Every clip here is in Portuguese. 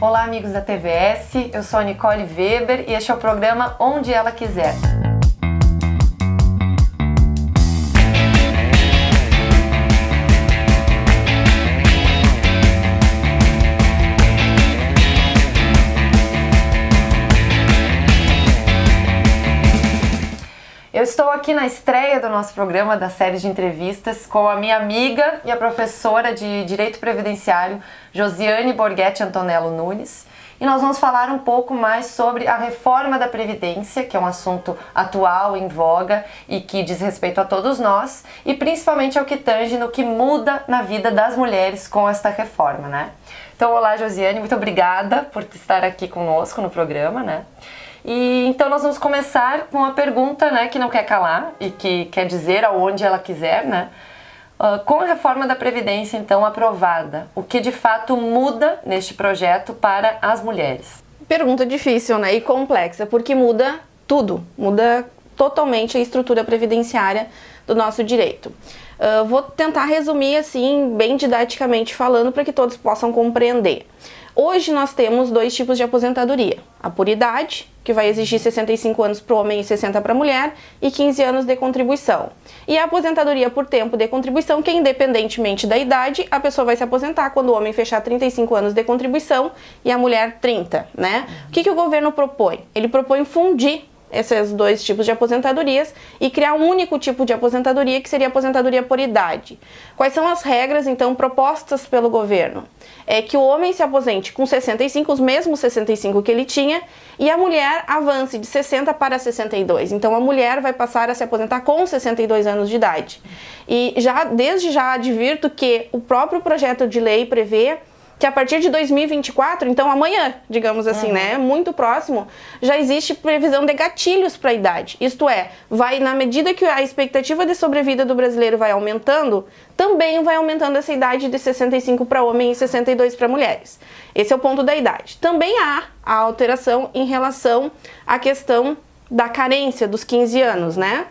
Olá, amigos da TVS, eu sou a Nicole Weber e este é o programa Onde Ela Quiser. Eu estou aqui na estreia do nosso programa da série de entrevistas com a minha amiga e a professora de Direito Previdenciário, Josiane Borghetti Antonello Nunes, e nós vamos falar um pouco mais sobre a reforma da Previdência, que é um assunto atual, em voga e que diz respeito a todos nós, e principalmente ao que tange no que muda na vida das mulheres com esta reforma, né? Então, olá, Josiane, muito obrigada por estar aqui conosco no programa, né? E então nós vamos começar com uma pergunta, né, que não quer calar e que quer dizer aonde ela quiser, né? Com a reforma da Previdência, então, aprovada, o que de fato muda neste projeto para as mulheres? Pergunta difícil, né, e complexa, porque muda tudo, muda totalmente a estrutura previdenciária do nosso direito. Vou tentar resumir assim, bem didaticamente falando, para que todos possam compreender. Hoje nós temos dois tipos de aposentadoria. A por idade, que vai exigir 65 anos para o homem e 60 para a mulher, e 15 anos de contribuição. E a aposentadoria por tempo de contribuição, que independentemente da idade, a pessoa vai se aposentar quando o homem fechar 35 anos de contribuição e a mulher 30, né? O que o governo propõe? Ele propõe fundir esses dois tipos de aposentadorias e criar um único tipo de aposentadoria, que seria a aposentadoria por idade. Quais são as regras, então, propostas pelo governo? É que o homem se aposente com 65, os mesmos 65 que ele tinha, e a mulher avance de 60 para 62. Então, a mulher vai passar a se aposentar com 62 anos de idade. E desde já advirto que o próprio projeto de lei prevê que a partir de 2024, então amanhã, digamos assim, né, muito próximo, já existe previsão de gatilhos para a idade. Isto é, na medida que a expectativa de sobrevida do brasileiro vai aumentando, também vai aumentando essa idade de 65 para homem e 62 para mulheres. Esse é o ponto da idade. Também há a alteração em relação à questão da carência dos 15 anos, né?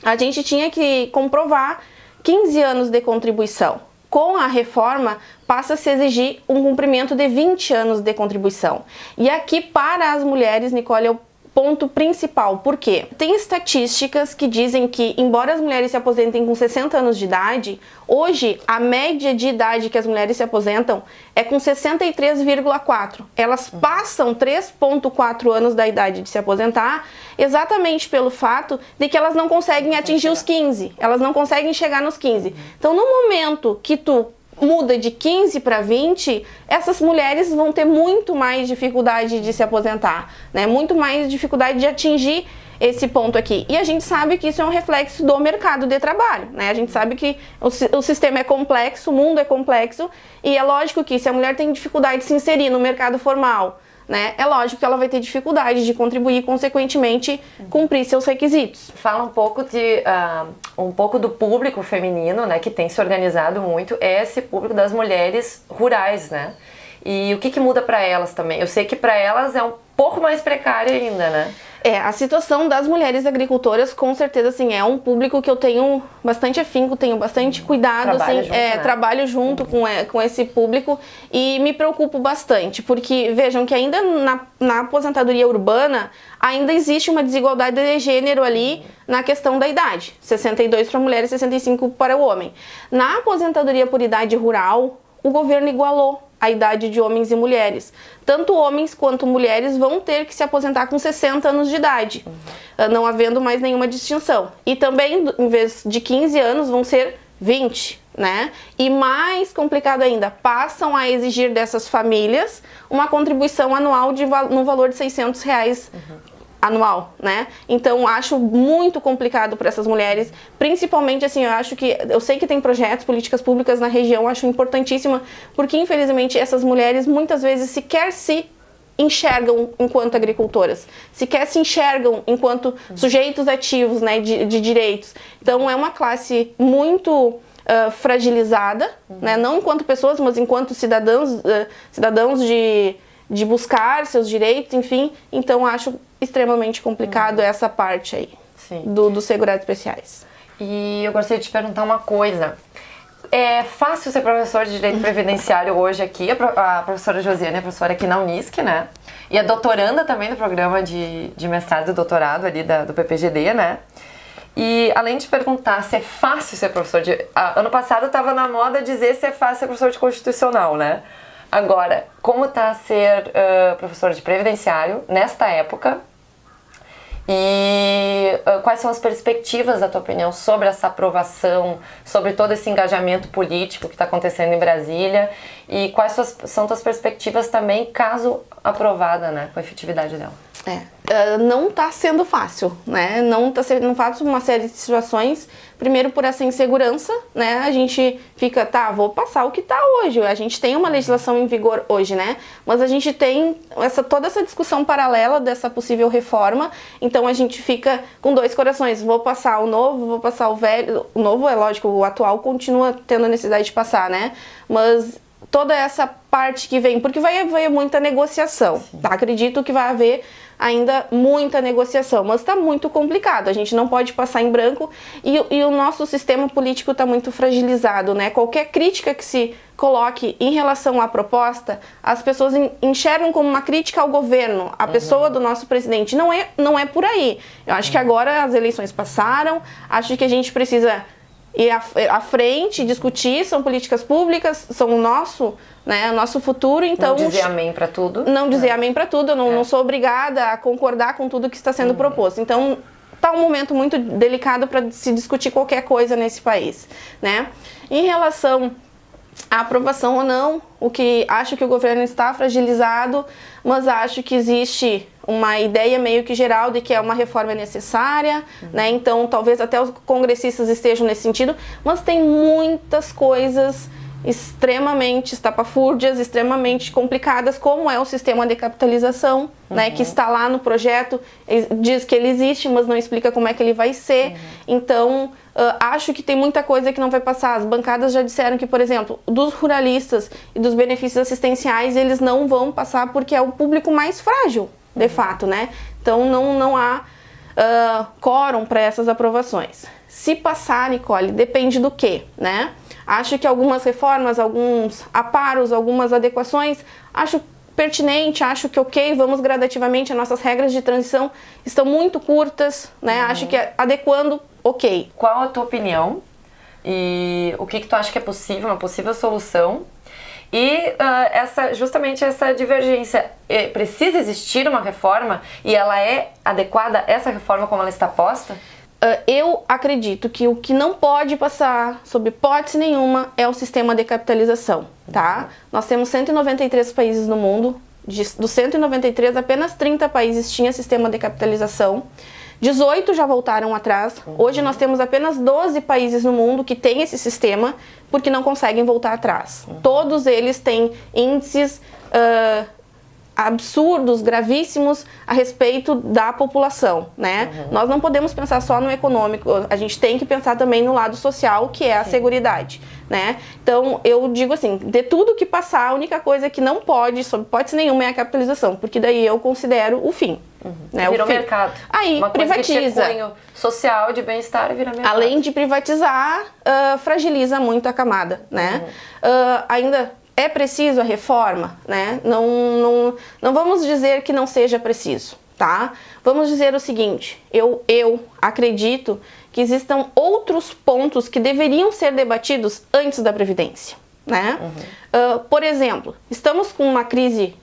A gente tinha que comprovar 15 anos de contribuição. Com a reforma, passa a se exigir um cumprimento de 20 anos de contribuição. E aqui, para as mulheres, Nicole, é o ponto principal. Por quê? Tem estatísticas que dizem que, embora as mulheres se aposentem com 60 anos de idade, hoje a média de idade que as mulheres se aposentam é com 63,4. Elas passam 3,4 anos da idade de se aposentar, exatamente pelo fato de que elas não conseguem atingir os 15. Elas não conseguem chegar nos 15. Então, no momento que tu muda de 15 para 20, essas mulheres vão ter muito mais dificuldade de se aposentar, né? Muito mais dificuldade de atingir esse ponto aqui. E a gente sabe que isso é um reflexo do mercado de trabalho, né? A gente sabe que o sistema é complexo, o mundo é complexo, e é lógico que se a mulher tem dificuldade de se inserir no mercado formal, né, é lógico que ela vai ter dificuldade de contribuir e, consequentemente, cumprir seus requisitos. Fala um pouco do público feminino, né, que tem se organizado muito, é esse público das mulheres rurais, né? E o que muda para elas também? Eu sei que para elas é um pouco mais precária ainda, né? A situação das mulheres agricultoras, com certeza, assim, é um público que eu tenho bastante afinco, tenho bastante cuidado, trabalho junto com esse público e me preocupo bastante, porque vejam que ainda na aposentadoria urbana, ainda existe uma desigualdade de gênero ali na questão da idade, 62 para mulher e 65 para o homem. Na aposentadoria por idade rural, o governo igualou a idade de homens e mulheres. Tanto homens quanto mulheres vão ter que se aposentar com 60 anos de idade, não havendo mais nenhuma distinção. E também, em vez de 15 anos, vão ser 20, né? E mais complicado ainda, passam a exigir dessas famílias uma contribuição anual no valor de R$600 anual, né? Então, acho muito complicado para essas mulheres, principalmente assim, eu sei que tem projetos, políticas públicas na região, acho importantíssima, porque infelizmente essas mulheres muitas vezes sequer se enxergam enquanto agricultoras, sequer se enxergam enquanto sujeitos ativos, né, de direitos. Então, é uma classe muito fragilizada, né, não enquanto pessoas, mas enquanto cidadãos de buscar seus direitos, enfim. Então, acho extremamente complicado essa parte aí dos segurados especiais. E eu gostaria de te perguntar uma coisa. é fácil ser professor de Direito Previdenciário hoje aqui. A professora Josiane é professora aqui na Unisc, né? E é doutoranda também do programa de mestrado e doutorado ali do PPGD, né? E além de perguntar se é fácil ser professor de... Ano passado estava na moda dizer se é fácil ser professor de Constitucional, né? Agora, como está ser professor de Previdenciário nesta época? E quais são as perspectivas, da tua opinião, sobre essa aprovação, sobre todo esse engajamento político que está acontecendo em Brasília? E quais são tuas perspectivas também, caso aprovada, né, com a efetividade dela? Não está sendo fácil, né? Não está sendo fácil uma série de situações. Primeiro, por essa insegurança, né? A gente fica, vou passar o que está hoje. A gente tem uma legislação em vigor hoje, né? Mas a gente tem toda essa discussão paralela dessa possível reforma. Então a gente fica com dois corações. Vou passar o novo, vou passar o velho. O novo, é lógico, o atual continua tendo a necessidade de passar, né? Mas toda essa parte que vem, porque vai haver muita negociação, tá? Acredito que vai haver ainda muita negociação, mas está muito complicado, a gente não pode passar em branco e o nosso sistema político está muito fragilizado, né? Qualquer crítica que se coloque em relação à proposta, as pessoas enxergam como uma crítica ao governo, a pessoa do nosso presidente. Não é por aí. Eu acho que agora as eleições passaram, acho que a gente precisa ir à frente, discutir, são políticas públicas, são o nosso futuro, então... Não dizer amém para tudo. Não dizer amém para tudo, eu não sou obrigada a concordar com tudo que está sendo proposto. Então, está um momento muito delicado para se discutir qualquer coisa nesse país, né? Em relação à aprovação ou não, acho que o governo está fragilizado, mas acho que existe uma ideia meio que geral de que é uma reforma necessária, né? Então talvez até os congressistas estejam nesse sentido, mas tem muitas coisas extremamente estapafúrdias, extremamente complicadas, como é o sistema de capitalização, né, que está lá no projeto, diz que ele existe, mas não explica como é que ele vai ser. Então, acho que tem muita coisa que não vai passar. As bancadas já disseram que, por exemplo, dos ruralistas e dos benefícios assistenciais, eles não vão passar porque é o público mais frágil, de fato, né? Então, não há quórum para essas aprovações. Se passar, Nicole, depende do quê, né? Acho que algumas reformas, alguns aparos, algumas adequações, acho pertinente, acho que ok, vamos gradativamente, as nossas regras de transição estão muito curtas, né? Acho que adequando, ok. Qual a tua opinião e o que tu acha que é possível, uma possível solução? E justamente essa divergência, precisa existir uma reforma e ela é adequada, essa reforma como ela está posta? Eu acredito que o que não pode passar, sob hipótese nenhuma, é o sistema de capitalização, tá? Nós temos 193 países no mundo, dos 193, apenas 30 países tinham sistema de capitalização, 18 já voltaram atrás, hoje nós temos apenas 12 países no mundo que têm esse sistema, porque não conseguem voltar atrás. Todos eles têm índices absurdos, gravíssimos a respeito da população, né? Nós não podemos pensar só no econômico, a gente tem que pensar também no lado social, que é a seguridade, né? Então, eu digo assim, de tudo que passar, a única coisa que não pode, sob hipótese nenhuma, é a capitalização, porque daí eu considero o fim. Né? Virou mercado. Aí, uma privatiza. Coisa que tinha cunho social, de bem-estar, vira mercado. Além de privatizar, fragiliza muito a camada, né? Ainda é preciso a reforma, né? Não vamos dizer que não seja preciso, tá? Vamos dizer o seguinte, eu acredito que existam outros pontos que deveriam ser debatidos antes da Previdência, né? Por exemplo, estamos com uma crise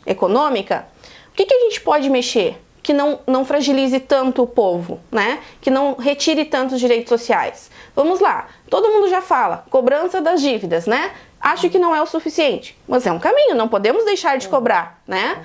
econômica, o que a gente pode mexer que não fragilize tanto o povo, né? Que não retire tantos direitos sociais? Vamos lá, todo mundo já fala, cobrança das dívidas, né? Acho que não é o suficiente, mas é um caminho, não podemos deixar de cobrar, né?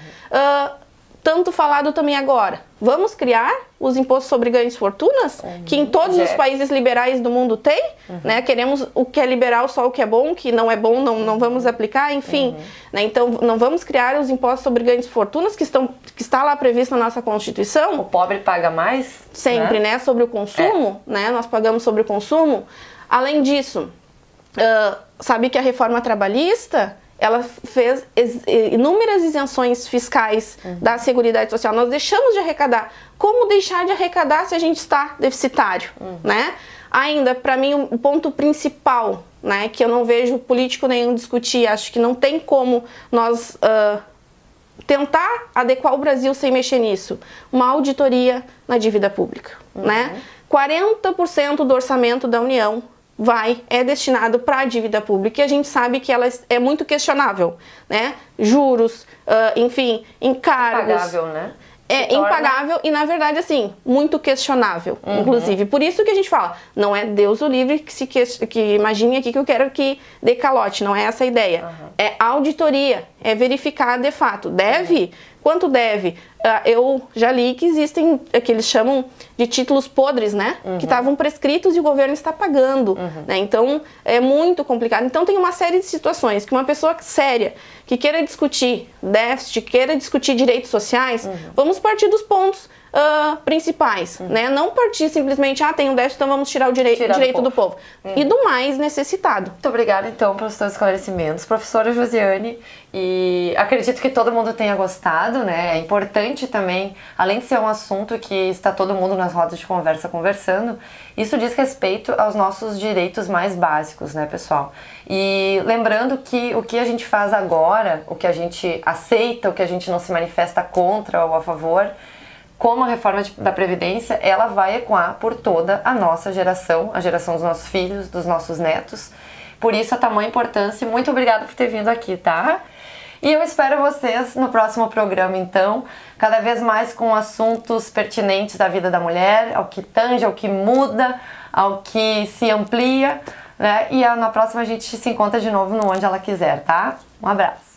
Tanto falado também agora, vamos criar os impostos sobre ganhos e fortunas, que em todos os países liberais do mundo tem, né? Queremos o que é liberal, só o que é bom, o que não é bom não vamos aplicar, enfim. Né? Então, não vamos criar os impostos sobre ganhos e fortunas que está lá previsto na nossa Constituição. O pobre paga mais? Sempre, né? Sobre o consumo, né? Nós pagamos sobre o consumo. Além disso, sabe que a reforma trabalhista, ela fez inúmeras isenções fiscais da Seguridade Social. Nós deixamos de arrecadar. Como deixar de arrecadar se a gente está deficitário, né? Ainda, para mim, o ponto principal, né, que eu não vejo político nenhum discutir, acho que não tem como nós tentar adequar o Brasil sem mexer nisso. Uma auditoria na dívida pública, né? 40% do orçamento da União é destinado para a dívida pública, e a gente sabe que ela é muito questionável, né? Juros, enfim, encargos. Impagável, né? Impagável e, na verdade, assim, muito questionável, inclusive. Por isso que a gente fala, não é Deus o livre que imagine aqui que eu quero que dê calote, não é essa a ideia. É auditoria, é verificar de fato. Deve? Quanto deve? Eu já li que existem, que eles chamam de títulos podres, né? Que estavam prescritos e o governo está pagando, né? Então, é muito complicado. Então, tem uma série de situações que uma pessoa séria, que queira discutir déficit, queira discutir direitos sociais, vamos partir dos pontos principais, né? Não partir simplesmente, tem um déficit, então vamos tirar o direito do povo. E do mais necessitado. Muito obrigada, então, pelos seus esclarecimentos. Professora Josiane, e acredito que todo mundo tenha gostado, né? É importante também, além de ser um assunto que está todo mundo nas rodas de conversa conversando, isso diz respeito aos nossos direitos mais básicos, né, pessoal? E lembrando que o que a gente faz agora, o que a gente aceita, o que a gente não se manifesta contra ou a favor, como a reforma da Previdência, ela vai ecoar por toda a nossa geração, a geração dos nossos filhos, dos nossos netos. Por isso a tamanha importância, e muito obrigada por ter vindo aqui, tá? E eu espero vocês no próximo programa, então, cada vez mais com assuntos pertinentes à vida da mulher, ao que tange, ao que muda, ao que se amplia, né? E na próxima a gente se encontra de novo no Onde Ela Quiser, tá? Um abraço!